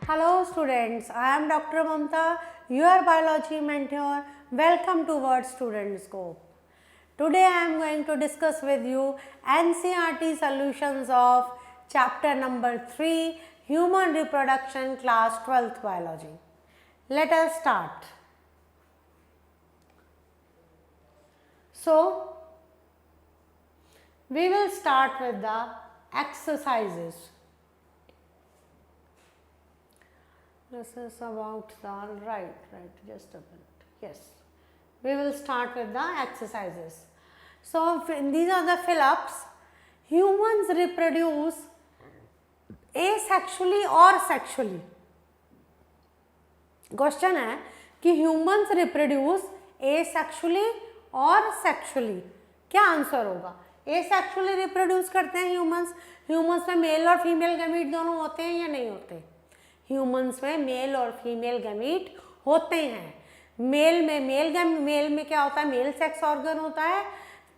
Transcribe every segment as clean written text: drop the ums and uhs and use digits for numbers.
Hello students, I am Dr. Mamta, your biology mentor. Welcome to Word Student Scope. Today I am going to discuss with you NCERT solutions of chapter number 3, Human Reproduction, class 12th biology. Let us start. So, we will start with the exercises. This is about the right, just a minute. Yes, we will start with the exercises. So these are the fill-ups. Humans reproduce asexually or sexually. Question है कि humans reproduce asexually और sexually, क्या answer होगा? Asexually reproduce करते हैं humans में mail और female gamete दोनों होते हैं या नहीं होते? ह्यूमंस में मेल और फीमेल गैमीट होते हैं। मेल में क्या होता है? मेल सेक्स ऑर्गन होता है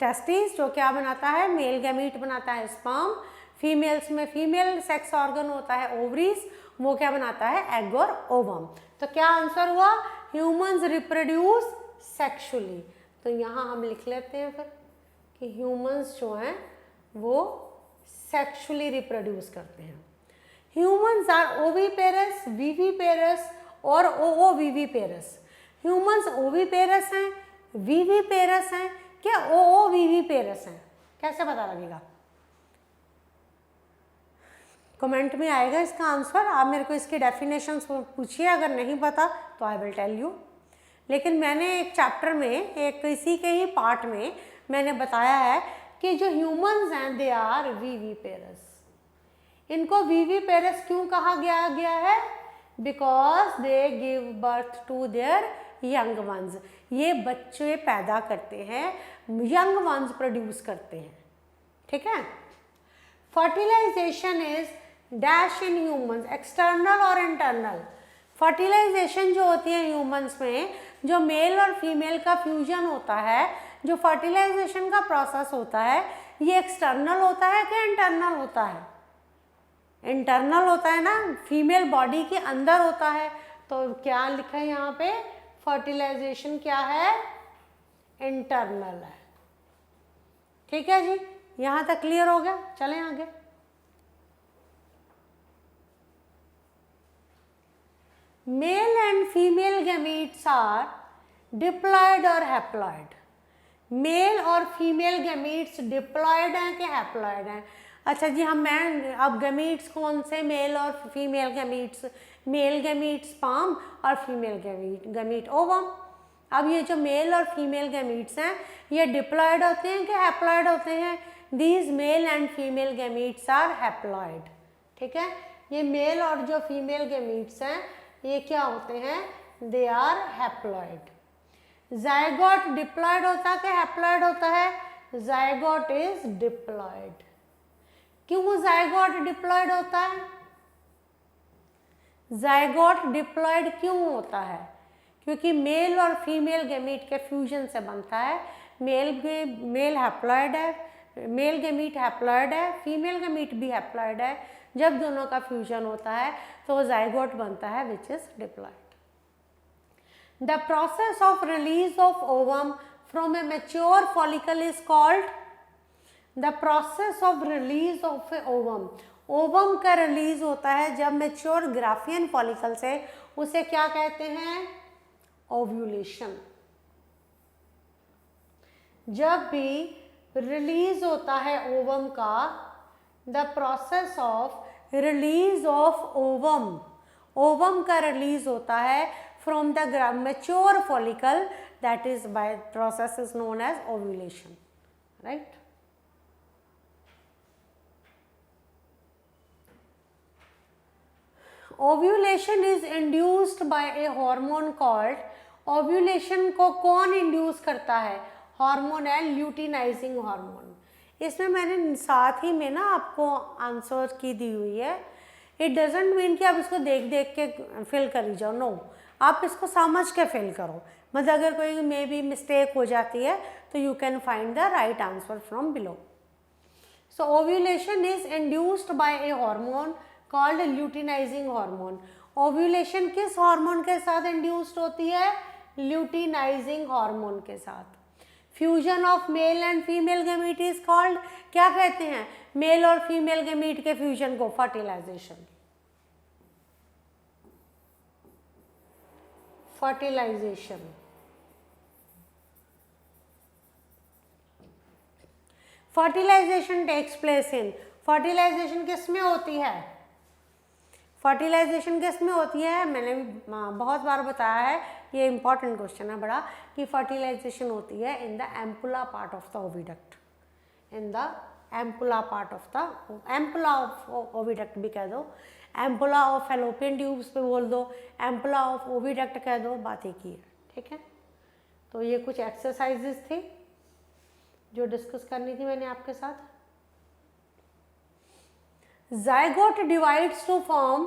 टेस्टिस, जो क्या बनाता है? मेल गैमीट बनाता है स्पर्म। फीमेल्स में फीमेल सेक्स ऑर्गन होता है ओवरीज, वो क्या बनाता है? एग और ओवम। तो क्या आंसर हुआ? Humans reproduce sexually. तो यहाँ हम लिख लेते हैं फिर कि ह्यूमंस जो हैं वो सेक्सुअली रिप्रोड्यूस करते हैं। Humans are oviparous, viviparous और ooviviparous. Humans oviparous हैं, viviparous हैं, क्या ooviviparous हैं? कैसे पता लगेगा? कमेंट में आएगा इसका आंसर। आप मेरे को इसकी डेफिनेशन पूछिए, अगर नहीं पता तो आई विल टेल यू। लेकिन मैंने एक चैप्टर में, एक इसी के ही पार्ट में मैंने बताया है कि जो ह्यूमंस हैं दे आर विविपेरस। इनको विविपेरस क्यों कहा गया है? Because they give birth to their young ones. ये बच्चे पैदा करते हैं, यंग वंस प्रोड्यूस करते हैं, ठीक है। Fertilisation is dash in humans, external or internal. Fertilisation जो होती है ह्यूमंस में, जो मेल और फीमेल का फ्यूजन होता है, जो फर्टिलाइजेशन का प्रोसेस होता है, ये एक्सटर्नल होता है कि इंटरनल होता है? इंटरनल होता है ना, फीमेल बॉडी के अंदर होता है। तो क्या लिखा है यहाँ पे? फर्टिलाइजेशन क्या है? इंटरनल है। ठीक है जी, यहाँ तक क्लियर हो गया? चलें आगे। Male and female gametes are diploid or haploid. Male और फीमेल गैमीट्स डिप्लॉयड हैं कि हैप्लॉयड हैं? अच्छा जी, अब गैमीट्स कौन से? मेल और female gametes. Male gamete sperm और फीमेल गैमीट ओवम। अब ये जो मेल और फीमेल गैमीट्स हैं ये डिप्लॉयड होते हैं कि हैप्लॉयड होते हैं? These male and female gametes are haploid. ठीक है, ये मेल और जो फीमेल गैमीट्स हैं ये क्या होते हैं? They are haploid. Zygote diploid होता है कि हैप्लॉयड होता है? Zygote is diploid. क्यों जायगोट डिप्लॉयड होता है? जायगोट डिप्लॉयड क्यों होता है? क्योंकि मेल और फीमेल गैमीट के फ्यूजन से बनता है। मेल हैप्लॉयड है, मेल गैमीट हैप्लॉयड है, फीमेल गैमीट भी हैप्लॉयड है। जब दोनों का फ्यूजन होता है तो जायगोट बनता है which is diploid. The process of release of ovum from a mature follicle is called the process of release of a ovum. Ovum का रिलीज होता है जब मैच्योर ग्राफियन फॉलिकल से, उसे क्या कहते हैं? ओव्यूलेशन। जब भी रिलीज होता है ओवम का, the process of release of ovum का रिलीज होता है from the mature follicle, that is by process is known as ovulation, right. Ovulation is induced by a hormone called, ovulation को कौन इंड्यूस करता है? हार्मोन है luteinising hormone. इसमें मैंने साथ ही में ना आपको आंसर की दी हुई है। इट डजेंट मीन कि आप इसको देख के फिल करी जाओ, नो, आप इसको समझ के फिल करो। मतलब अगर कोई मे बी मिस्टेक हो जाती है तो you can find the right answer from below. So ovulation is induced by a hormone called luteinizing hormone. Ovulation किस हार्मोन के साथ इंड्यूस्ड होती है? ल्यूटिनाइजिंग हार्मोन के साथ। Fusion of male and female gamete is called, क्या कहते हैं? मेल और फीमेल गैमीट के फ्यूजन को fertilisation. Fertilisation. Fertilisation takes place in, fertilisation किस में होती है? फर्टिलाइजेशन किस में होती है? मैंने बहुत बार बताया है, ये इंपॉर्टेंट क्वेश्चन है बड़ा, कि फर्टिलाइजेशन होती है in the ampulla part of the oviduct, in the ampulla part of the, ampulla of oviduct भी कह दो, एम्पुला ऑफ फैलोपियन ट्यूब्स पे बोल दो, एम्पुला ऑफ ओविडक्ट कह दो, बात एक ही है, ठीक है। तो ये कुछ एक्सरसाइजेस थी जो डिस्कस करनी थी मैंने आपके साथ। zygote divides to form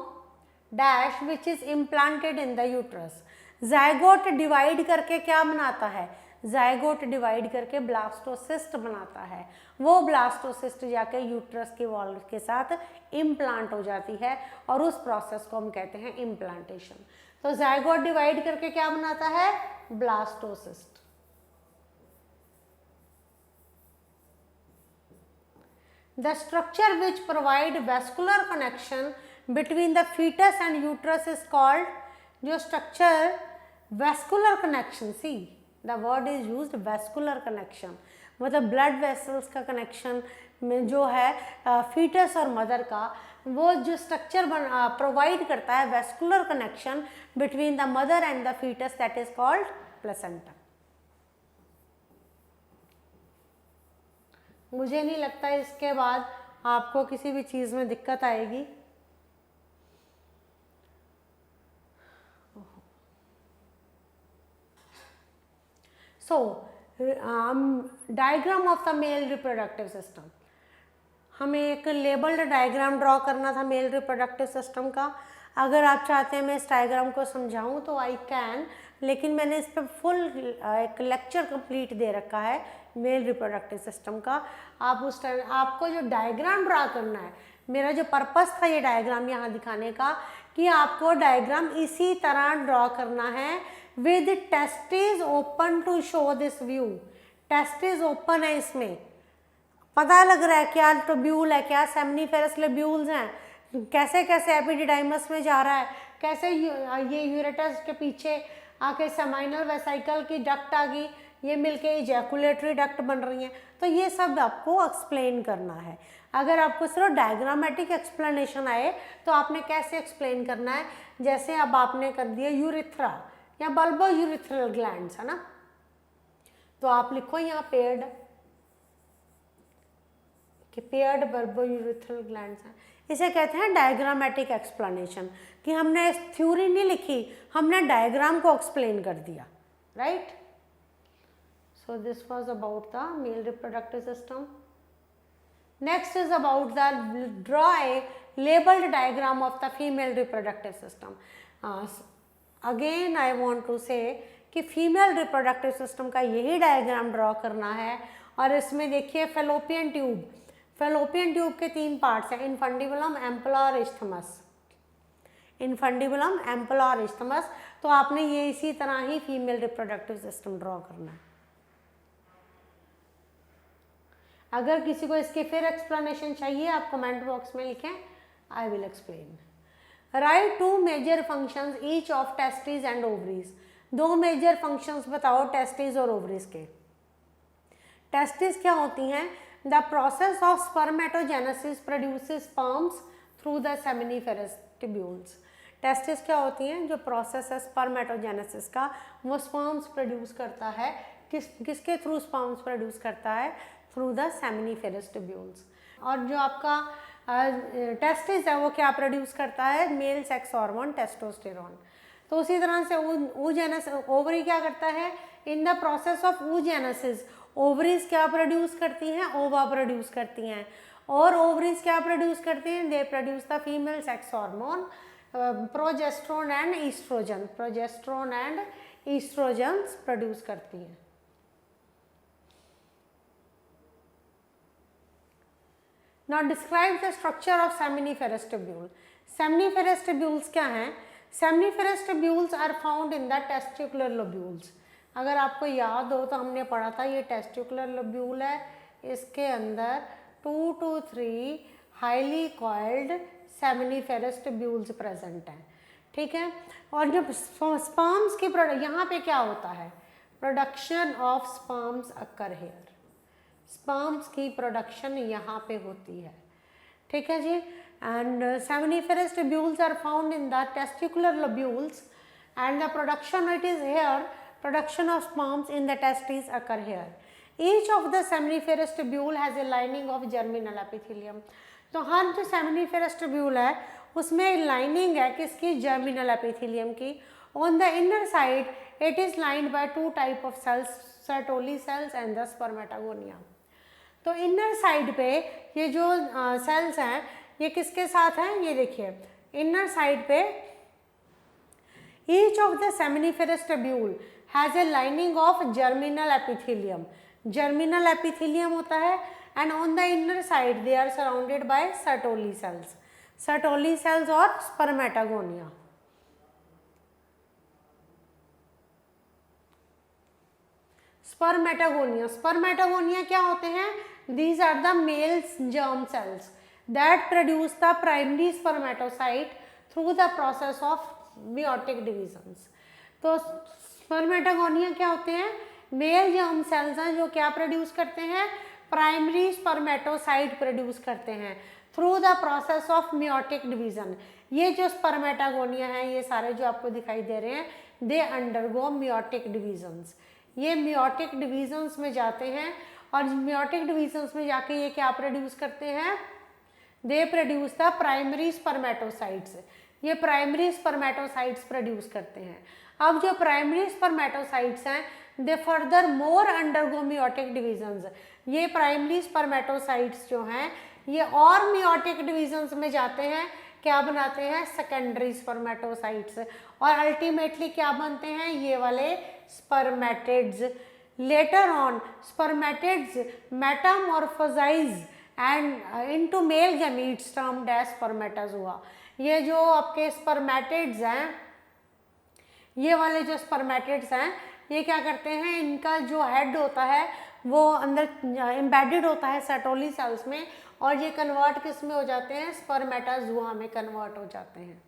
dash which is implanted in the uterus। zygote divide करके क्या बनाता है? zygote divide करके ब्लास्टोसिस्ट बनाता है। वो ब्लास्टोसिस्ट जाके यूट्रस के वॉल के साथ इम्प्लांट हो जाती है और उस प्रोसेस को हम कहते हैं इम्प्लांटेशन। तो zygote divide करके क्या बनाता है? Blastocyst. The structure which provide vascular connection between the fetus and uterus is called, जो structure vascular connection, see the word is used vascular connection, मतलब blood vessels का connection में जो है fetus और mother का, वो जो structure provide करता है vascular connection between the mother and the fetus, that is called placenta। मुझे नहीं लगता इसके बाद आपको किसी भी चीज़ में दिक्कत आएगी। So diagram of the male reproductive system, हमें एक लेबल्ड डायग्राम ड्रॉ करना था मेल रिप्रोडक्टिव सिस्टम का। अगर आप चाहते हैं मैं इस डायग्राम को समझाऊं तो आई कैन, लेकिन मैंने इस पर फुल एक लेक्चर कंप्लीट दे रखा है मेल रिप्रोडक्टिव सिस्टम का। आप उस टाइम आपको जो डायग्राम ड्रा करना है, मेरा जो पर्पस था ये डायग्राम यहाँ दिखाने का, कि आपको डायग्राम इसी तरह ड्रॉ करना है with testis open to show this view. Testis open है, इसमें पता लग रहा है क्या ट्यूब्यूल है, क्या सेमनीफेरस लोब्यूल्स हैं, कैसे कैसे एपिडिडाइमस में जा रहा है, कैसे ये यूरेटस के पीछे आके सेमाइनल वेसिकल की डक्ट आ गई, ये मिलके इजैकुलेटरी डक्ट बन रही हैं। तो ये सब आपको एक्सप्लेन करना है। अगर आपको सिर्फ डायग्रामेटिक एक्सप्लेनेशन आए तो आपने कैसे एक्सप्लेन करना है? जैसे अब आपने कर दिया यूरिथ्रा या बल्बो यूरिथ्रल ग्लैंड्स, है ना, तो आप लिखो यहाँ पेयर्ड, कि पेयर्ड बल्बो यूरिथ्रल ग्लैंड्स हैं। इसे कहते हैं डायग्रामेटिक एक्सप्लेनेशन, कि हमने थ्योरी नहीं लिखी, हमने डायग्राम को एक्सप्लेन कर दिया, right. So this was about the male reproductive system. Next is about the draw a labeled diagram of the female reproductive system. Again I want to say कि female reproductive system का यही diagram draw करना है। और इसमें देखिए fallopian tube, fallopian tube के 3 parts हैं, इनफंडिबुलम, एम्पुला और इस्थमस। इनफंडिबुलम, एम्पुला और इस्थमस। तो आपने ये इसी तरह ही फीमेल रिप्रोडक्टिव सिस्टम ड्रॉ करना है। अगर किसी को इसके फिर एक्सप्लेनेशन चाहिए आप कमेंट बॉक्स में लिखें, I will explain. Write 2 major functions each of testis and ovaries. 2 major functions बताओ टेस्टिस और ओवरीज के। टेस्टिस क्या होती हैं? The process of spermatogenesis produces sperms through the seminiferous tubules. Testis क्या होती हैं? जो प्रोसेस है स्पर्मेटोजेनेसिस का, वो स्पर्म्स प्रोड्यूस करता है। किसके थ्रू स्पर्म्स प्रोड्यूस करता है? Through the seminiferous tubules. और जो आपका टेस्टिस है वो क्या प्रोड्यूस करता है? Male sex hormone testosterone. तो उसी तरह से ओवरी क्या करता है? In the process of oogenesis ovaries क्या प्रोड्यूस करती हैं? ओवा प्रोड्यूस करती हैं। और ओवरीज क्या प्रोड्यूस करती हैं? They produce the female sex hormone progesterone and oestrogen. Progesterone and oestrogen produce करती हैं। Now describe the structure of seminiferous tubule. Seminiferous tubules क्या हैं? Seminiferous tubules are found in the testicular lobules. अगर आपको याद हो तो हमने पढ़ा था ये टेस्टिकुलर लोब्यूल है, इसके अंदर 2 to 3 highly coiled seminiferous tubules present हैं, ठीक है। और जब स्पर्म्स की यहाँ पे क्या होता है, production of sperms occur here, sperms की प्रोडक्शन यहाँ पे होती है, ठीक है जी। And seminiferous tubules are found in the testicular lobules and the production it is here, production of sperms in the testes occur here. Each of the seminiferous tubule has a lining of germinal epithelium. तो हर जो seminiferous tubule है उसमें lining है किसकी, germinal epithelium की. On the inner side it is lined by 2 type of cells, Sertoli cells and the spermatogonia. तो inner side पे ये जो सेल्स हैं ये किसके साथ हैं, ये देखिए इनर साइड पे each of the seminiferous tubule has a lining of germinal epithelium. Germinal epithelium होता है and on the inner side they are surrounded by Sertoli cells. Sertoli cells और spermatogonia. Spermatogonia. Spermatogonia क्या होते हैं? These are the male germ cells that produce the primary spermatocyte through the process of meiotic divisions. तो spermatogonia क्या होते हैं, mail germ sales हैं जो क्या प्रोड्यूस करते हैं, प्राइमरी स्पर्मेटोसाइट प्रोड्यूस करते हैं through the process of meiotic division. ये जो स्पर्मेटोगोनिया हैं ये सारे जो आपको दिखाई दे रहे हैं दे अंडरगो मियोटिक डिवीजन्स। ये मियोटिक डिवीजन्स में जाते हैं और मियोटिक डिवीजन्स में जाके ये क्या प्रोड्यूस करते हैं, they produce the primary spermatocytes. ये प्राइमरी स्पर्मेटोसाइट्स प्रोड्यूस करते हैं। अब जो प्राइमरी स्पर्मेटोसाइट्स हैं दे further more undergo meiotic divisions. ये प्राइमरी स्पर्मेटोसाइट्स जो हैं ये और मियोटिक डिवीजन्स में जाते हैं, क्या बनाते हैं, सेकेंडरी स्पर्मेटोसाइट्स, और अल्टीमेटली क्या बनते हैं, ये वाले spermatids. Later on spermatids metamorphosize and into male gametes termed as spermatozoa. ये जो आपके स्पर्मेटिड्स हैं, ये वाले जो स्पर्मेटिड्स हैं ये क्या करते हैं, इनका जो हेड होता है वो अंदर एम्बेडेड होता है सर्टोली सेल्स में, और ये कन्वर्ट किस में हो जाते हैं, स्पर्मेटाजोआ में कन्वर्ट हो जाते हैं।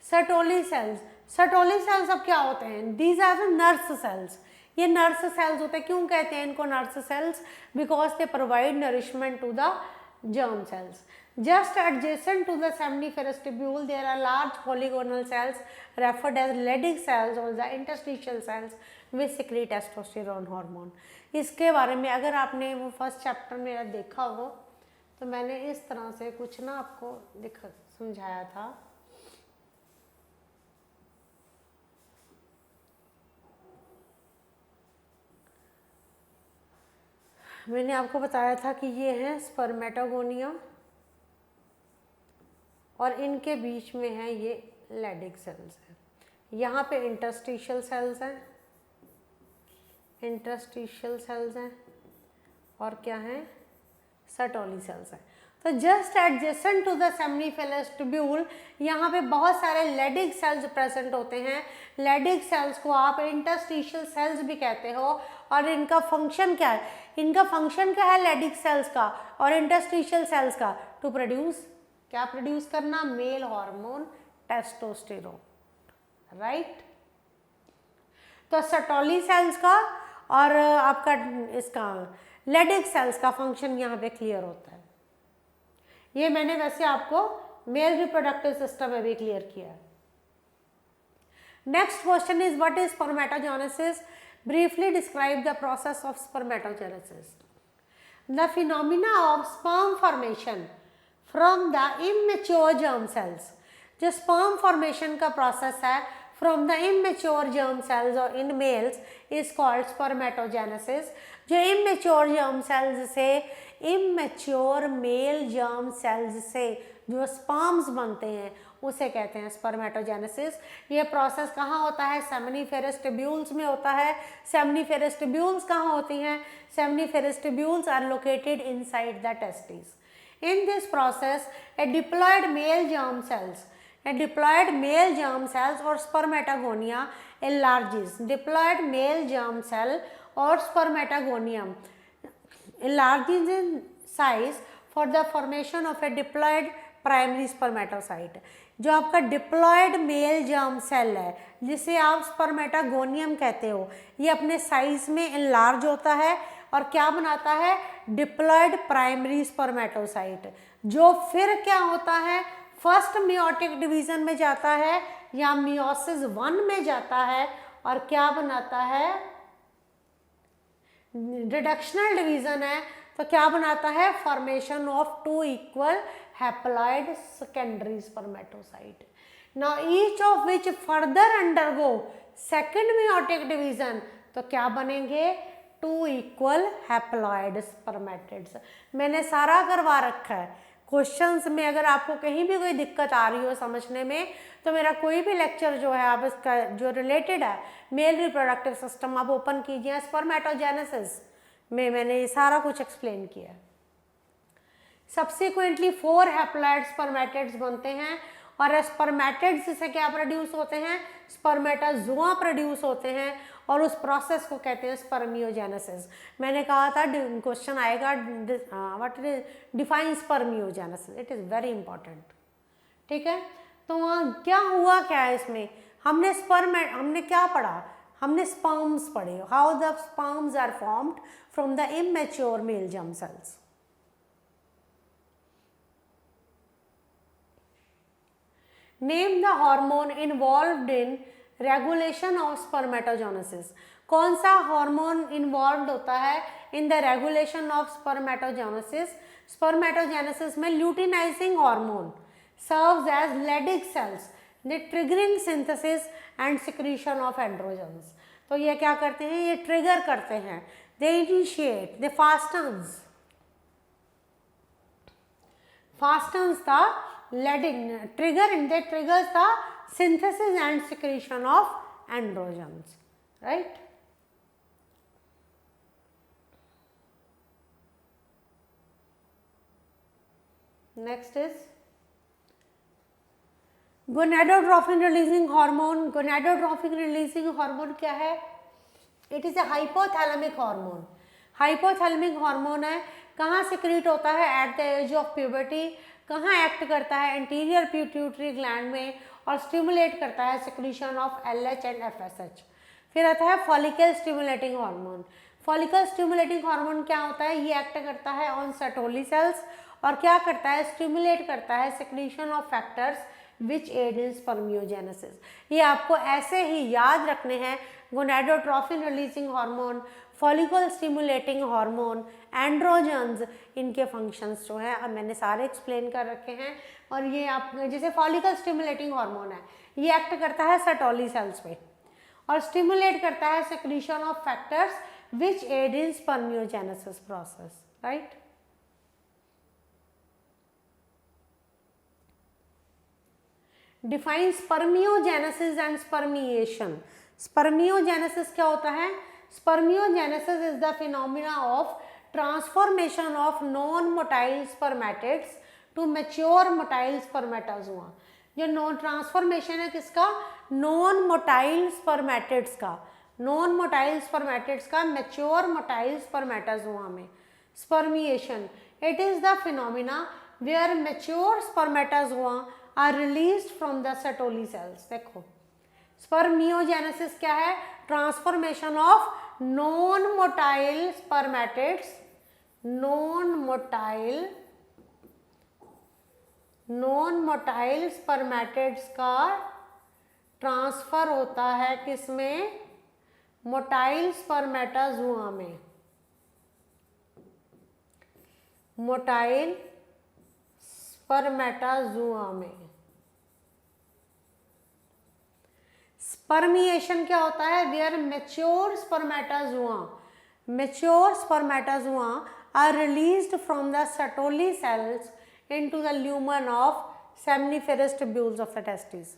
सर्टोली सेल्स, सर्टोली सेल्स अब क्या होते हैं, these are the nurse cells. ये नर्स सेल्स होते हैं, क्यों कहते हैं इनको nurse cells, because they provide nourishment to the germ cells. Just adjacent to the seminiferous tubule there are large polygonal cells referred as Leydig cells or the interstitial cells which secrete testosterone hormone. इसके बारे में अगर आपने वो first chapter मेरा देखा हो तो मैंने इस तरह से कुछ ना आपको समझाया था। मैंने आपको बताया था कि ये हैं स्पर्मेटोगोनिया और इनके बीच में है ये लेडिक सेल्स हैं। यहाँ पे इंटरस्टिशियल सेल्स हैं, इंटरस्टिशियल सेल्स हैं और क्या हैं, सर्टोली सेल्स हैं। तो just adjacent to the seminiferous tubule यहाँ पे बहुत सारे लेडिक सेल्स प्रेजेंट होते हैं। लेडिक सेल्स को आप इंटरस्टिशियल सेल्स भी कहते हो, और इनका फंक्शन क्या है, इनका फंक्शन क्या है लेडिक सेल्स का और इंटरस्टिशियल सेल्स का, टू प्रोड्यूस, क्या प्रोड्यूस करना, मेल हार्मोन टेस्टोस्टेरोन, राइट। तो सर्टोली सेल्स का और आपका इसका लेडिक सेल्स का फंक्शन यहाँ पे क्लियर होता है। ये मैंने वैसे आपको मेल रिप्रोडक्टिव सिस्टम में भी क्लियर किया है। Next question is what is spermatogenesis, briefly describe the process of spermatogenesis. The phenomena of sperm formation from the immature germ cells. जो sperm formation का process है from the immature germ cells और in males is called spermatogenesis. जो immature germ cells से, immature male germ cells से जो sperms बनते हैं उसे कहते हैं स्पर्मेटोजेनेसिस। ये प्रोसेस कहाँ होता है? सेमिनिफेरस ट्यूब्यूल्स में होता है। सेमिनिफेरस ट्यूब्यूल्स कहाँ होती हैं? Seminiferous tubules are located inside the testis. In this process, a diploid male germ cells or spermatogonia enlarges. Diploid male germ cell or spermatogonium enlarges in size for the formation of a diploid primary spermatocyte. जो आपका diploid male germ cell है, जिसे आप स्पर्मेटागोनियम कहते हो, ये अपने size में इनलार्ज होता है और क्या बनाता है? डिप्लॉयड प्राइमरी स्पर्मेटोसाइट, जो फिर क्या होता है? फर्स्ट मियोटिक डिवीजन में जाता है या मियोसिस 1 में जाता है और क्या बनाता है? रिडक्शनल डिवीजन है तो क्या बनाता है? Formation of 2 equal haploid secondary spermatocyte. Now each of which further undergo second meiotic division, तो क्या बनेंगे? 2 इक्वल हैप्लॉइड स्पर्मेटिड्स। मैंने सारा करवा रखा है। क्वेश्चंस में अगर आपको कहीं भी कोई दिक्कत आ रही हो समझने में, तो मेरा कोई भी लेक्चर जो है आप इसका जो रिलेटेड है मेल रिप्रोडक्टिव सिस्टम आप ओपन कीजिए। स्पर्मेटोजेनेसिस में मैंने ये सारा कुछ एक्सप्लेन किया। सब्सिक्वेंटली 4 हैप्लॉइड स्पर्मेटिड्स बनते हैं और स्पर्मेटिड्स से क्या प्रोड्यूस होते हैं? स्पर्मेटाजोआ प्रोड्यूस होते हैं और उस प्रोसेस को कहते हैं स्पर्मियोजेनेसिस। मैंने कहा था क्वेश्चन आएगा what is define spermiogenesis, it is very important. ठीक है, तो क्या हुआ क्या है इसमें? हमने क्या पढ़ा? हमने स्पर्म्स पढ़े, how the sperms are formed from the immature male germ cells. Name the hormone involved in regulation of spermatogenesis. कौन सा हार्मोन इन्वॉल्व होता है in the regulation of spermatogenesis? Spermatogenesis में luteinizing hormone serves as Leydig cells, the triggering synthesis and secretion of androgens. तो ये क्या करते हैं? ये ट्रिगर करते हैं, they initiate, they fastens the leading trigger, they triggers the synthesis and secretion of androgens, right? Next is gonadotrophin releasing hormone. gonadotrophin releasing hormone क्या है? It is a hypothalamic hormone. Hypothalamic hormone है। कहाँ secrete होता है? At the age of puberty. कहाँ act करता है? Anterior pituitary gland में, और स्टिमुलेट करता है secretion of LH and FSH। फिर आता है follicle stimulating hormone. Follicle stimulating hormone क्या होता है? ये एक्ट करता है ऑन सर्टोली सेल्स और क्या करता है? स्टिमुलेट करता है secretion of factors which aid in spermiogenesis. ये आपको ऐसे ही याद रखने हैं। Gonadotrophin releasing hormone, follicle stimulating hormone, androgens, इनके फंक्शंस जो है अब मैंने सारे एक्सप्लेन कर रखे हैं। और ये आप जैसे फॉलिकल स्टिमुलेटिंग हार्मोन है, ये एक्ट करता है सर्टोली सेल्स पे और स्टिमुलेट करता है secretion of factors which aid in spermiogenesis process, right. Define spermiogenesis and spermiation. Spermiogenesis क्या होता है? Spermiogenesis is the phenomena of transformation of non motile spermatids to mature motile spermatozoa. जो non transformation है किसका? Non motile spermatids का, non motile spermatids का mature motile spermatozoa में। Spermiation, it is the phenomena where mature spermatozoa are released from the Sertoli cells. देखो spermiogenesis क्या है? Transformation of non motile spermatids, non motile spermatids का transfer होता है किसमें? मोटाइल स्पर्मेटाजोआ में। मोटाइल स्पर्मेटाजोआ में। स्पर्मिएशन क्या होता है? Where mature spermatozoa are released from the Sertoli cells into the lumen of seminiferous tubules of the testis.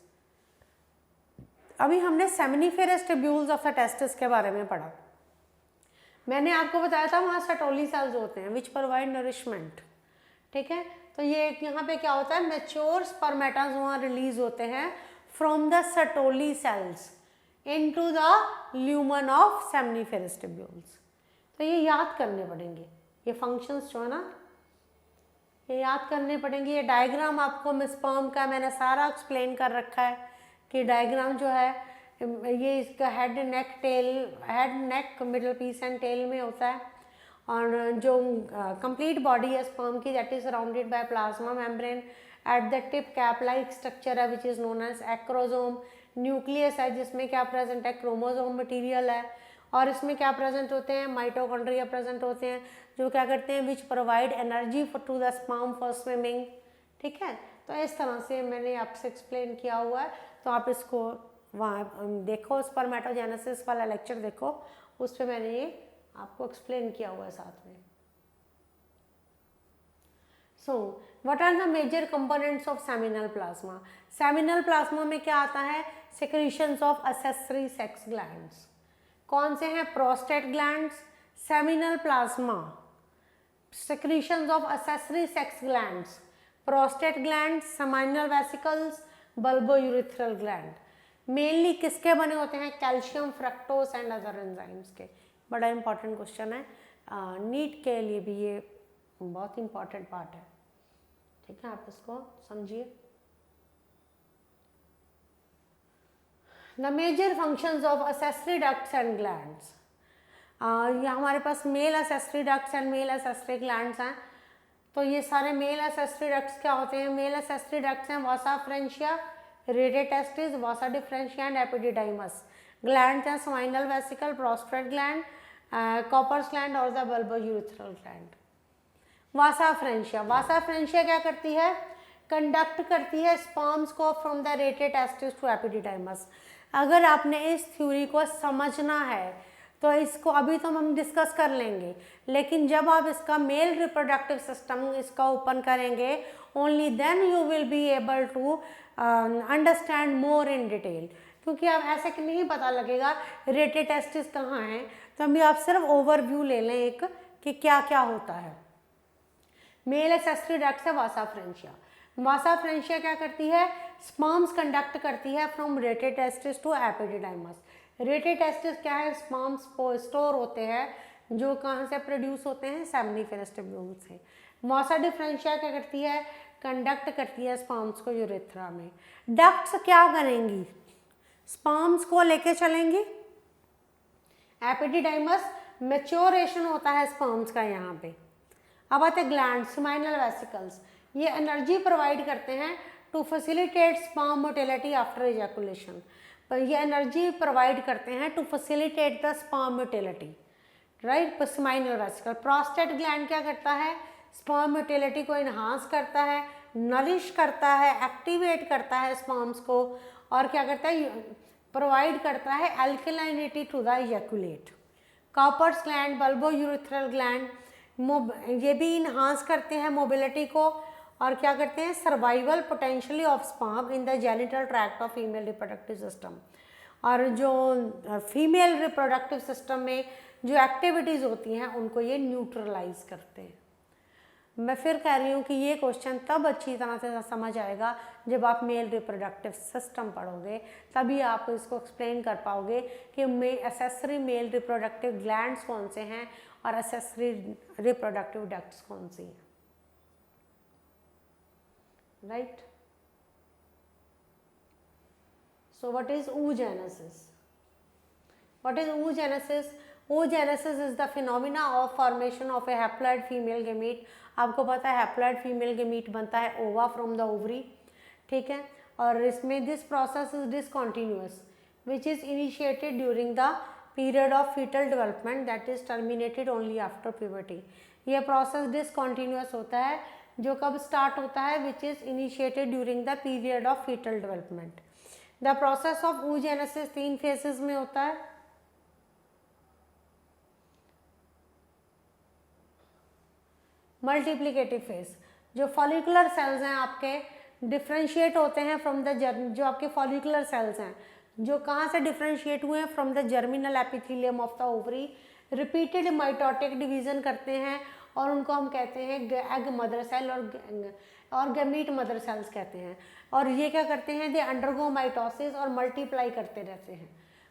अभी हमने seminiferous tubules of the testis के बारे में पढ़ा। मैंने आपको बताया था वहाँ सर्टोली सेल्स होते हैं विच प्रोवाइड नरिशमेंट, ठीक है। तो ये यहाँ पे क्या होता है, मैच्योर स्पर्मेटास वहाँ रिलीज होते हैं from the Sertoli cells into the lumen of seminiferous tubules. तो ये याद करने पड़ेंगे, ये फंक्शंस जो है ना ये याद करने पड़ेंगे। ये डायग्राम आपको स्पर्म का मैंने सारा एक्सप्लेन कर रखा है कि डायग्राम जो है ये इसका head neck middle piece and tail में होता है, और जो कंप्लीट बॉडी है स्पर्म की that is surrounded by plasma membrane, at the tip cap like structure है which is known as acrosome, nucleus है जिसमें क्या प्रेजेंट है, क्रोमोसोम मटेरियल है, और इसमें क्या प्रेजेंट होते हैं, माइटोकॉन्ड्रिया प्रेजेंट होते हैं जो क्या करते हैं which provide energy to the sperm for swimming, ठीक है। तो इस तरह से मैंने आपसे एक्सप्लेन किया हुआ है, तो आप इसको वहाँ देखो, स्पर्मेटोजेनेसिस वाला लेक्चर देखो, उस पर मैंने ये आपको एक्सप्लेन किया हुआ है साथ में। So what are the major components of seminal plasma. Seminal plasma में क्या आता है, secretions of accessory sex glands. कौन से हैं, prostate glands, seminal plasma, secretions of accessory sex glands, prostate gland, seminal vesicles, bulbourethral gland. Mainly किसके बने होते हैं, calcium, fructose and other enzymes के। बड़ा इंपॉर्टेंट क्वेश्चन है, नीट के लिए भी ये बहुत इंपॉर्टेंट पार्ट है, ठीक है, आप इसको समझिए। The major functions of accessory ducts and glands. ये हमारे पास male accessory ducts and male accessory glands हैं। तो ये सारे मेल एक्सेसरी डक्ट्स क्या होते हैं, मेल एक्सेसरी डक्ट्स हैं vasa efferentia, rete testis, vasa deferentia and epididymis. Gland हैं seminal vesicle, prostate gland, Cowper's gland और the bulbourethral gland. Vasa efferentia क्या करती है, कंडक्ट करती है स्पर्म्स को from the rete testis to epididymis. अगर आपने इस थ्योरी को समझना है तो इसको अभी तो हम डिस्कस कर लेंगे, लेकिन जब आप इसका मेल रिप्रोडक्टिव सिस्टम इसका ओपन करेंगे, only then you will be able to understand more in detail, क्योंकि आप ऐसे कि नहीं पता लगेगा रेडियोटेस्टिस कहाँ है। तो अभी आप सिर्फ ओवरव्यू ले लें एक कि क्या क्या होता है। मेल एक्सेसरी डक्ट्स है वासा फ्रेंशिया क्या करती है, स्पर्म्स कंडक्ट करती है फ्रॉम रेडियोटेस्टिस टू एपिडिडाइमस। रेडियोटेस्टिस क्या है, स्पर्म्स स्टोर होते हैं जो कहाँ से प्रोड्यूस होते हैं, सेमनीफेरस ट्यूब्यूल से। वासा डिफरेंशिया क्या करती है, कंडक्ट करती है स्पर्म्स को यूरेथ्रा में। डक्ट्स क्या करेंगी, स्पर्म्स को लेके चलेंगी। एपिडिडाइमस मैच्योरेशन होता है स्पर्म्स का यहाँ पे। अब आते हैं ग्लैंड, स्पाइनल वेसिकल्स, ये एनर्जी प्रोवाइड करते हैं to facilitate sperm motility after ejaculation. पर ये एनर्जी प्रोवाइड करते हैं to facilitate the sperm motility, right. Seminal vesicle. Prostate gland क्या करता है, स्पर्म मोटिलिटी को इन्हांस करता है, नरिश करता है, एक्टिवेट करता है स्पर्म्स को, और क्या करता है, प्रोवाइड करता है alkalinity to the ejaculate. Cowper's gland, bulbourethral gland, ये भी इन्हांस करते हैं मोबिलिटी को, और क्या करते हैं, survival potentially of sperm in the genital tract of female reproductive system. और जो फीमेल रिप्रोडक्टिव सिस्टम में जो एक्टिविटीज़ होती हैं उनको ये न्यूट्रलाइज करते हैं। मैं फिर कह रही हूँ कि ये क्वेश्चन तब अच्छी तरह से समझ आएगा जब आप मेल रिप्रोडक्टिव सिस्टम पढ़ोगे, तभी आप इसको एक्सप्लेन कर पाओगे कि एक्सेसरी मेल रिप्रोडक्टिव ग्लैंड्स कौन से हैं और एक्सेसरी रिप्रोडक्टिव डक्ट्स कौन सी हैं, right. So what is oogenesis? What is oogenesis? Oogenesis is the phenomena of formation of a haploid female gamete. आपको पता है haploid female gamete बनता है ova from the ovary, ठीक है। और इसमें this process is discontinuous, which is initiated during the period of fetal development that is terminated only after puberty. यह process discontinuous होता है जो कब स्टार्ट होता है, which is initiated during the period of foetal development. The process of oogenesis 3 phases में होता है। मल्टीप्लिकेटिव फेज, जो फॉलिकुलर सेल्स हैं आपके डिफ्रेंशिएट होते हैं फ्रॉम द जो आपके फॉलिकुलर सेल्स हैं, जो कहाँ से डिफ्रेंशिएट हुए हैं, from the germinal epithelium of the ovary, repeated mitotic division करते हैं और उनको हम कहते हैं एग मदर सेल और गैमीट मदर सेल्स कहते हैं। और ये क्या करते हैं, दे अंडरगो माइटोसिस और मल्टीप्लाई करते रहते हैं।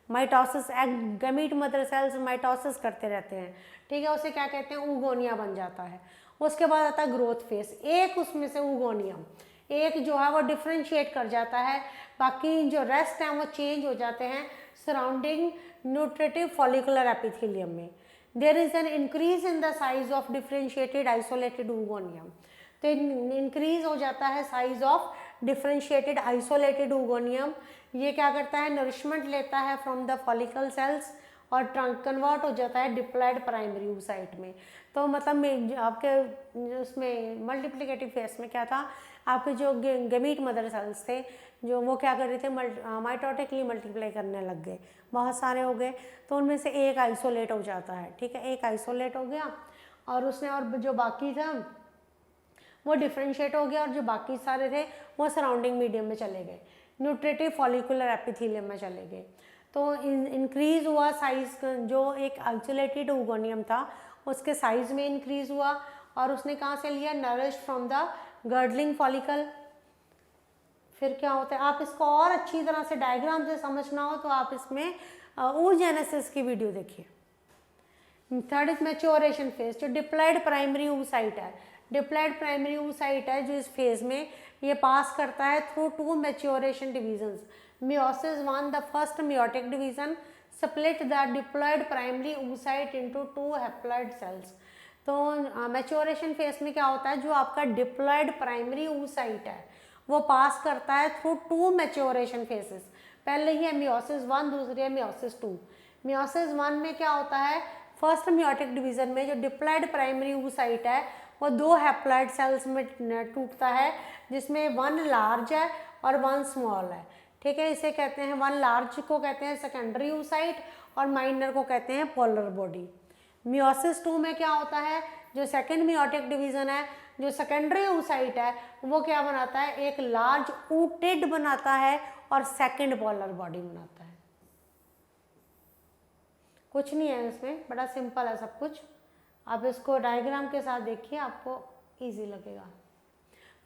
Mitosis, egg gamete mother cells mitosis करते रहते हैं, ठीक है, उसे क्या कहते हैं, ऊगोनिया बन जाता है। उसके बाद आता है ग्रोथ फेस, एक उसमें से ऊगोनियम एक जो है वो डिफ्रेंशिएट कर जाता है, बाकी जो रेस्ट हैं वो चेंज हो जाते हैं सराउंडिंग न्यूट्रेटिव फॉलिकुलर एपिथेलियम में। There is an increase in the size of differentiated isolated oogonium, तो इंक्रीज हो जाता है size of differentiated isolated oogonium. ये क्या करता है, नरिशमेंट लेता है फ्रॉम द फॉलिकल सेल्स और कन्वर्ट हो जाता है डिप्लॉयड प्राइमरी oocyte में। तो मतलब आपके उसमें मल्टीप्लिकेटिव फेस में क्या था, आपके जो गैमीट मदर सेल्स थे जो वो क्या कर रहे थे, माइटोटिकली मल्टीप्लाई करने लग गए, बहुत सारे हो गए, तो उनमें से एक आइसोलेट हो जाता है, ठीक है, एक आइसोलेट हो गया और उसने, और जो बाकी था वो डिफ्रेंशिएट हो गया और जो बाकी सारे थे वो सराउंडिंग मीडियम में चले गए, न्यूट्रेटिव फॉलिकुलर एपिथेलियम में चले गए। तो इंक्रीज हुआ साइज, जो एक आइसोलेटेड ऊगोनियम था उसके साइज में इंक्रीज हुआ और उसने कहाँ से लिया, nourished from the girdling follicle. फिर क्या होता है, आप इसको और अच्छी तरह से डायग्राम से समझना हो तो आप इसमें oogenesis की वीडियो देखिए। थर्ड इज मैच्योरेशन फेज, जो डिप्लॉयड प्राइमरी oocyte है, डिप्लॉयड प्राइमरी oocyte है जो इस फेज में ये पास करता है through two maturation divisions. meiosis 1 the first meiotic division split the diploid primary oocyte into two haploid cells। तो मैच्योरेशन फेज में क्या होता है, जो आपका डिप्लॉयड प्राइमरी oocyte है वो पास करता है थ्रू टू मैच्योरेशन फेजेस। पहले ही है meiosis 1, दूसरी है meiosis 2। meiosis 1 में क्या होता है, फर्स्ट meiotic डिवीजन में जो डिप्लॉयड प्राइमरी oocyte है वो दो हैप्लॉयड सेल्स में टूटता है, जिसमें वन लार्ज है और वन स्मॉल है, ठीक है। इसे कहते हैं, वन लार्ज को कहते हैं सेकेंडरी oocyte और माइनर को कहते हैं पोलर बॉडी। meiosis 2 में क्या होता है, जो सेकेंड meiotic डिवीजन है, जो सेकेंडरी oocyte है वो क्या बनाता है, एक लार्ज ooted बनाता है और सेकेंड पोलर बॉडी बनाता है। कुछ नहीं है इसमें, बड़ा सिंपल है सब कुछ, आप इसको डायग्राम के साथ देखिए आपको इजी लगेगा।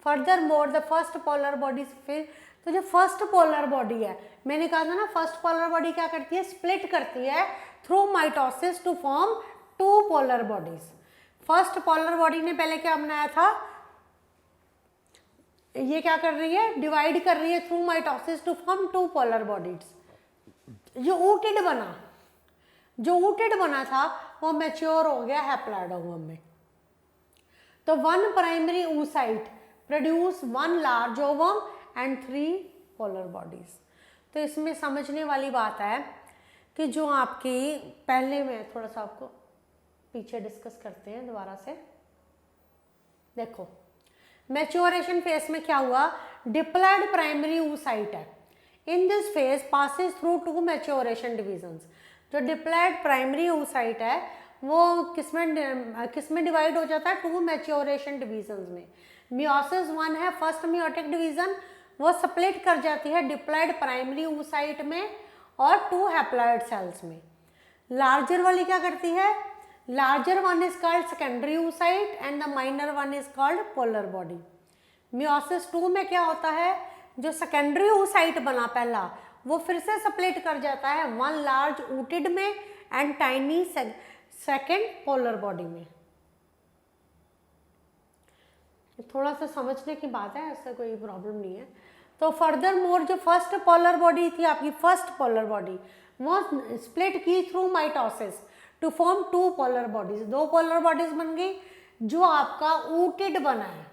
Further more the first polar body, फिर तो जो फर्स्ट पोलर बॉडी है, मैंने कहा था ना फर्स्ट पोलर बॉडी क्या करती है, स्प्लिट करती है through mitosis to form two polar bodies. First polar body ने पहले क्या बनाया था, ये क्या कर रही है, डिवाइड कर रही है through mitosis to form two polar bodies. जो ooted बना था वो मैच्योर हो गया हैप्लॉयड ओवम में। तो one primary oocyte produce one large ovum and 3 polar bodies. तो इसमें समझने वाली बात है कि जो आपकी, पहले में थोड़ा सा आपको पीछे डिस्कस करते हैं दोबारा से। देखो मैच्योरेशन फेज में क्या हुआ, डिप्लॉयड प्राइमरी oocyte है, in this phase passes through two maturation divisions. जो डिप्लॉयड प्राइमरी oocyte है वो किसमें डिवाइड हो जाता है, टू मैच्योरेशन डिविजन्स में। meiosis 1 है फर्स्ट meiotic डिवीजन, वो स्प्लिट कर जाती है डिप्लॉयड प्राइमरी oocyte में और टू हैप्लॉयड सेल्स में। लार्जर वाली क्या करती है, larger one is called secondary oocyte and the minor one is called polar body. meiosis 2 में क्या होता है, जो सेकेंडरी oocyte बना पहला वो फिर से स्प्लिट कर जाता है वन लार्ज ooted में and tiny second polar body में। थोड़ा सा समझने की बात है, ऐसा कोई प्रॉब्लम नहीं है। तो फर्दर मोर जो फर्स्ट पोलर बॉडी थी आपकी, फर्स्ट पोलर बॉडी वो स्प्लिट की through mitosis to form two polar bodies. दो पोलर बॉडीज बन गई, जो आपका ooted बना है,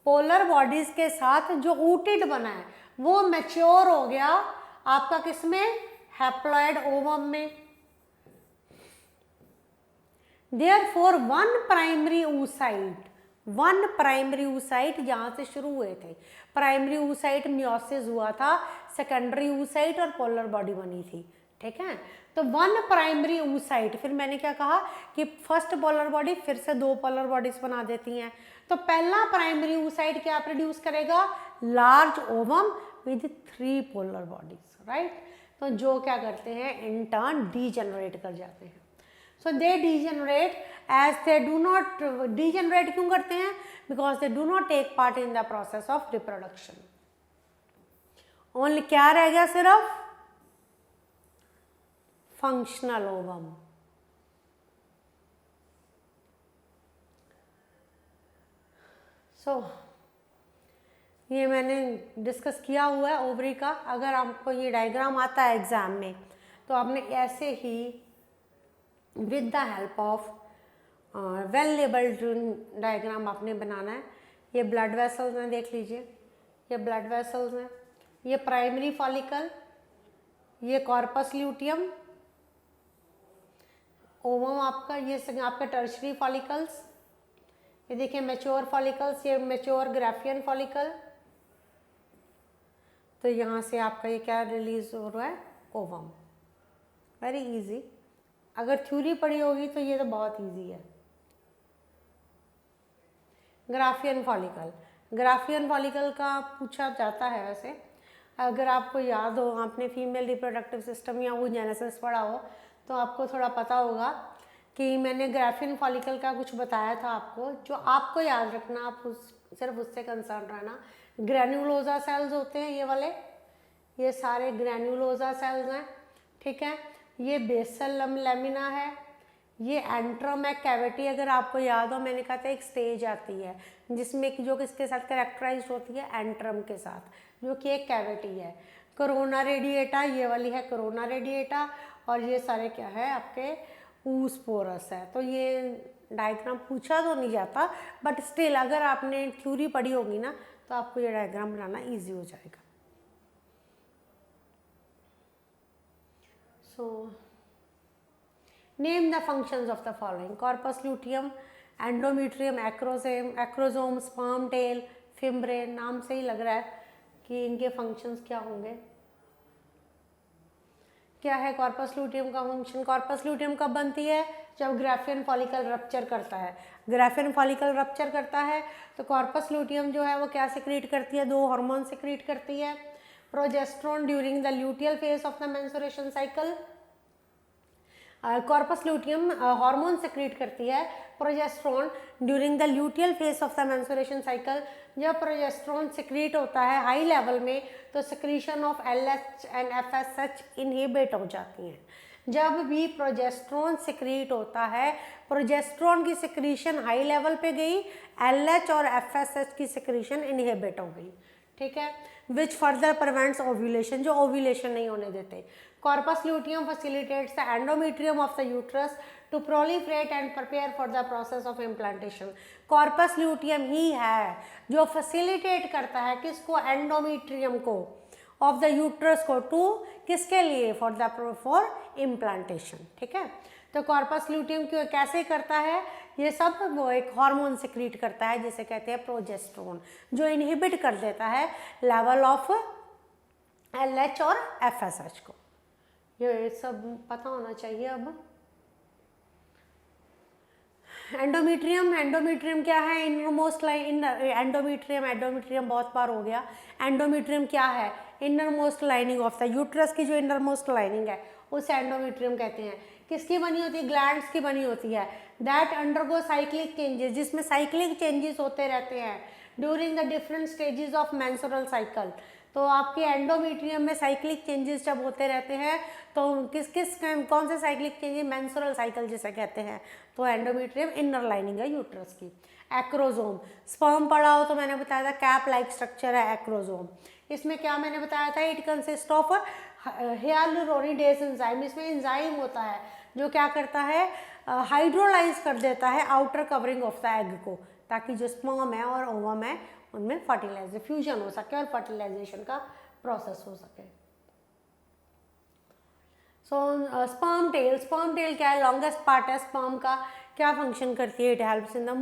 पोलर बॉडीज के साथ जो ooted बना है वो मैच्योर हो गया आपका किसमें, हैप्लॉयड ओवम में। देयरफॉर वन प्राइमरी oocyte जहां से शुरू हुए थे, प्राइमरी oocyte meiosis हुआ था, सेकेंडरी oocyte और पोलर बॉडी बनी थी, ठीक है। तो वन प्राइमरी oocyte, फिर मैंने क्या कहा कि फर्स्ट पोलर बॉडी फिर से 2 पोलर बॉडीज बना देती हैं। तो पहला प्राइमरी oocyte क्या प्रोड्यूस करेगा, large ovum with 3 polar bodies, right. तो जो क्या करते हैं, इन टर्न डीजेनरेट कर जाते हैं। So they degenerate as they do not, degenerate क्यों करते हैं, because they do not take part in the process of reproduction. Only क्या रह गया, सिर्फ फंक्शनल ओवम। सो ये मैंने डिस्कस किया हुआ है ओवरी का। अगर आपको ये डायग्राम आता है एग्जाम में तो आपने ऐसे ही with the help of well labelled diagram आपने बनाना है। ये ब्लड वेसल्स हैं, देख लीजिए, ये ब्लड वेसल्स हैं, ये प्राइमरी फॉलिकल, ये कॉर्पस ल्यूटियम, ओवम आपका, ये आपका टर्शरी फॉलिकल्स, ये देखिए मैच्योर फॉलिकल्स, ये मैच्योर ग्राफियन फॉलिकल। तो यहाँ से आपका ये क्या रिलीज हो रहा है, ओवम। वेरी इजी, अगर थ्योरी पढ़ी होगी तो ये तो बहुत इजी है। ग्राफियन फॉलिकल, ग्राफियन फॉलिकल का पूछा जाता है वैसे। अगर आपको याद हो, आपने फीमेल रिप्रोडक्टिव सिस्टम या oogenesis पढ़ा हो तो आपको थोड़ा पता होगा कि मैंने ग्राफियन फॉलिकल का कुछ बताया था आपको, जो आपको याद रखना, आप सिर्फ उससे कंसर्न रहना। ग्रैन्युलोजा सेल्स होते हैं ये वाले, ये सारे ग्रैन्युलोजा सेल्स हैं, ठीक है। ये बेसल लेमिना है, ये एंट्रम है, कैविटी। अगर आपको याद हो, मैंने कहा था एक स्टेज आती है जिसमें कि जो किसके साथ कैरेक्टराइज होती है, एंट्रम के साथ, जो कि एक कैविटी है। कोरोना रेडिएटा, ये वाली है कोरोना रेडिएटा, और ये सारे क्या है आपके oosporus है। तो ये डायग्राम पूछा तो नहीं जाता, बट स्टिल अगर आपने थ्योरी पढ़ी होगी ना तो आपको ये डायग्राम बनाना इजी हो जाएगा। So name the functions of the following, corpus luteum, endometrium, acrosome, sperm tail, fimbriae. नाम से ही लग रहा है कि इनके फंक्शंस क्या होंगे। क्या है कॉर्पस ल्यूटियम का फंक्शन, कॉर्पस ल्यूटियम कब बनती है, जब ग्राफियन फॉलिकल रप्चर करता है। ग्राफियन फॉलिकल रप्चर करता है तो कॉर्पस ल्यूटियम जो है वो क्या सिक्रीट करती है, 2 हार्मोन सिक्रीट करती है। Progesterone during the luteal phase of the menstruation cycle, corpus luteum hormone secrete करती है progesterone during the luteal phase of the menstruation cycle. जब प्रोजेस्टेरोन सिक्रीट होता है हाई लेवल में तो secretion of LH and FSH inhibit हो जाती हैं। जब भी प्रोजेस्टेरोन सिक्रीट होता है, प्रोजेस्टेरोन की सिक्रीशन हाई लेवल पे गई, LH और FSH की सिक्रीशन इनहिबिट हो गई, ठीक है। विच फर्दर प्रिवेंट्स ओव्यूलेशन, जो ओव्यूलेशन नहीं होने देते। Corpus luteum facilitates the endometrium of the uterus to proliferate and prepare for the process of implantation. Corpus luteum ही है जो फैसिलिटेट करता है किसको, एंडोमेट्रियम को, ऑफ द यूट्रस को, टू किसके लिए, फॉर इम्प्लांटेशन, ठीक है। तो कॉर्पस ल्यूटियम क्यों कैसे करता है ये सब, वो एक हार्मोन सिक्रीट करता है जिसे कहते हैं प्रोजेस्टेरोन, जो इनहिबिट कर देता है लेवल ऑफ LH और FSH को। ये सब पता होना चाहिए। अब एंडोमेट्रियम, एंडोमेट्रियम क्या है, इनरमोस्ट लाइन, एंडोमेट्रियम बहुत बार हो गया। एंडोमेट्रियम क्या है, innermost lining of the uterus की जो इनरमोस्ट लाइनिंग है उसे एंडोमेट्रियम कहते हैं। किसकी बनी होती है, ग्लैंड्स की बनी होती है। दैट अंडरगो साइक्लिक चेंजेस, जिसमें साइक्लिक चेंजेस होते रहते हैं during the different stages of menstrual cycle. तो आपके एंडोमेट्रियम में साइक्लिक चेंजेस जब होते रहते हैं तो कौन से साइक्लिक चेंजेस, मेंस्ट्रुअल साइकिल जिसे कहते हैं। तो एंडोमेट्रियम इनर लाइनिंग है यूट्रस की। एक्रोसोम, स्पर्म पढ़ा हो तो मैंने बताया था कैप लाइक स्ट्रक्चर है एक्रोसोम। इसमें क्या मैंने बताया था, इट कंसिस्ट ऑफ हियालुरोनिडेज एंजाइम। इसमें एंजाइम होता है जो क्या करता है, हाइड्रोलाइज कर देता है outer covering of the egg को, ताकि जो स्पर्म है और ओवम है उनमें फर्टिलाइजेशन, फ्यूजन हो सके और फर्टिलाइजेशन का प्रोसेस हो सके। सो स्पर्म टेल क्या है, लॉन्गेस्ट पार्ट है स्पर्म का। क्या फंक्शन करती है, it helps in the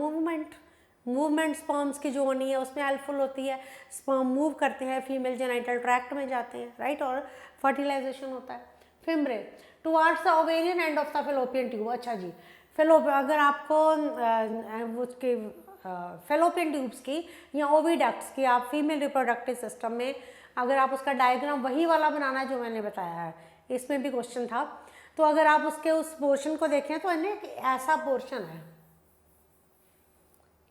movement sperms की जो होनी है उसमें हेल्पफुल होती है। स्पर्म मूव करते हैं, फीमेल जेनाइटल ट्रैक्ट में जाते हैं, राइट, और फर्टिलाइजेशन होता है। Fimbriae towards the ovarian end of the fallopian tube. अच्छा जी, अगर आपको उसके फेलोपियन ट्यूब्स की या ओविडक्ट्स की, आप फीमेल रिप्रोडक्टिव सिस्टम में अगर आप उसका डायग्राम वही वाला बनाना है जो मैंने बताया है, इसमें भी क्वेश्चन था, तो अगर आप उसके उस पोर्शन को देखें तो इन्हें ऐसा पोर्शन है,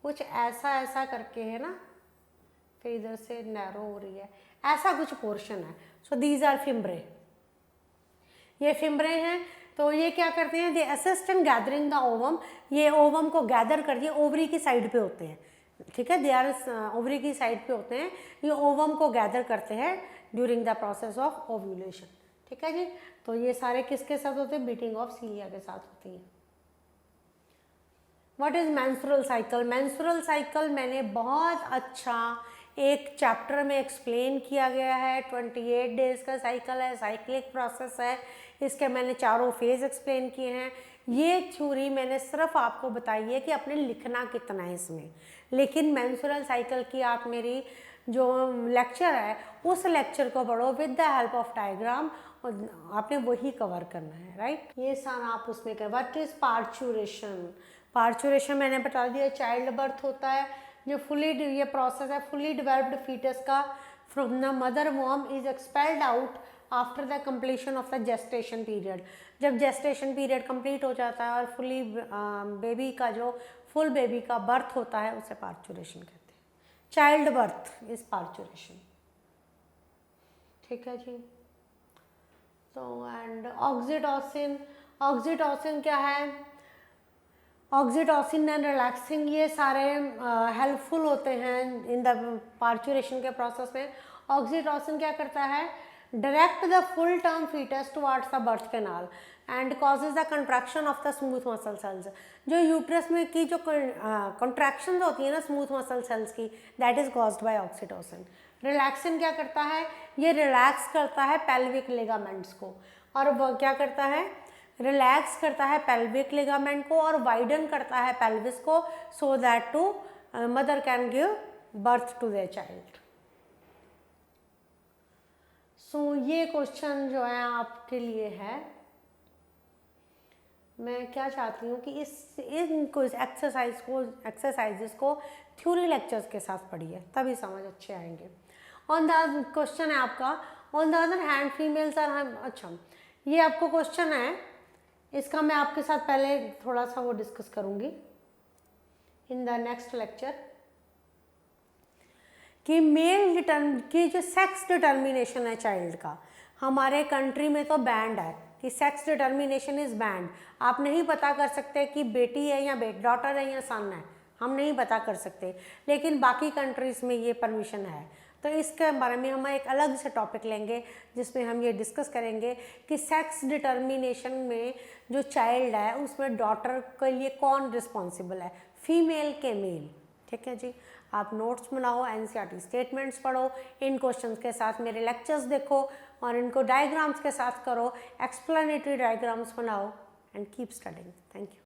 कुछ ऐसा ऐसा करके है ना, फिर इधर से नैरो हो रही है, ऐसा कुछ पोर्शन है। सो दीज आर फिम्ब्रे, ये फिम्ब्रे हैं। तो ये क्या करते हैं, they assist in gathering the ovum, ये ओवम को गैदर कर दिए, ओवरी की साइड पे होते हैं, ठीक है, दे आर ओवरी की साइड पे होते हैं, ये ओवम को गैदर करते हैं during the process of ovulation, ठीक है जी। तो ये सारे किसके साथ होते हैं, बीटिंग ऑफ सीलिया के साथ होती है। What is menstrual cycle? Menstrual cycle मैंने बहुत अच्छा एक चैप्टर में एक्सप्लेन किया गया है। 28 डेज का साइकिल है, साइक्लिक प्रोसेस है, इसके मैंने चारों फेज एक्सप्लेन किए हैं। ये थ्योरी मैंने सिर्फ आपको बताई है कि आपने लिखना कितना है इसमें, लेकिन मेंस्ट्रुअल साइकिल की आप मेरी जो लेक्चर है उस लेक्चर को पढ़ो with the help of diagram, और आपने वही कवर करना है, राइट। ये सारा आप उसमें कर। What is parturition? पार्चुरेशन मैंने बता दिया, चाइल्ड बर्थ होता है जो फुली, ये प्रोसेस है फुली डेवलप्ड फीटस का from the mother worm is expelled out after the completion of the gestation period. जब जेस्टेशन पीरियड कंप्लीट हो जाता है और फुली बेबी का जो फुल बेबी का बर्थ होता है उसे पार्चुरेशन कहते हैं। चाइल्ड बर्थ इज पार्चुरेशन, ठीक है जी। तो एंड ऑक्सीटोसिन, ऑक्सीटोसिन क्या है? ऑक्सीटोसिन एंड रिलैक्सिंग, ये सारे हेल्पफुल होते हैं इन द पार्चुरेशन के प्रोसेस में। ऑक्सीटोसिन क्या करता है? Direct the full term foetus towards the birth canal and causes the contraction of the smooth muscle cells. जो यूट्रस में की जो कंट्रैक्शन होती है ना स्मूथ मसल सेल्स की, that is caused by oxytocin. Relaxin क्या करता है? ये रिलैक्स करता है पेल्विक लिगामेंट्स को, और वो क्या करता है? रिलैक्स करता है पेल्विक लिगामेंट को और वाइडन करता है पेल्विस को, so that to mother can give birth to their child. So ये क्वेश्चन जो है आपके लिए है। मैं क्या चाहती हूँ कि इनको इस एक्सरसाइजेस को थ्योरी लेक्चर्स के साथ पढ़िए, तभी समझ अच्छे आएंगे। ऑन द क्वेश्चन है आपका, on the other hand females are, अच्छा ये आपको क्वेश्चन है, इसका मैं आपके साथ पहले थोड़ा सा वो डिस्कस करूँगी इन द नेक्स्ट लेक्चर, कि मेल की जो सेक्स डिटर्मिनेशन है चाइल्ड का, हमारे कंट्री में तो बैंड है कि सेक्स डिटर्मिनेशन इज बैंड। आप नहीं पता कर सकते कि बेटी है या डॉटर है या सन है, हम नहीं पता कर सकते, लेकिन बाकी कंट्रीज़ में ये परमिशन है। तो इसके बारे में हम एक अलग से टॉपिक लेंगे जिसमें हम ये डिस्कस करेंगे कि सेक्स डिटर्मिनेशन में जो चाइल्ड है उसमें डॉटर के लिए कौन रिस्पॉन्सिबल है, फीमेल के मेल, ठीक है जी। आप नोट्स बनाओ, एनसीईआरटी स्टेटमेंट्स पढ़ो, इन क्वेश्चंस के साथ मेरे लेक्चर्स देखो और इनको डायग्राम्स के साथ करो, एक्सप्लेनेटरी डायग्राम्स बनाओ and keep studying. Thank you.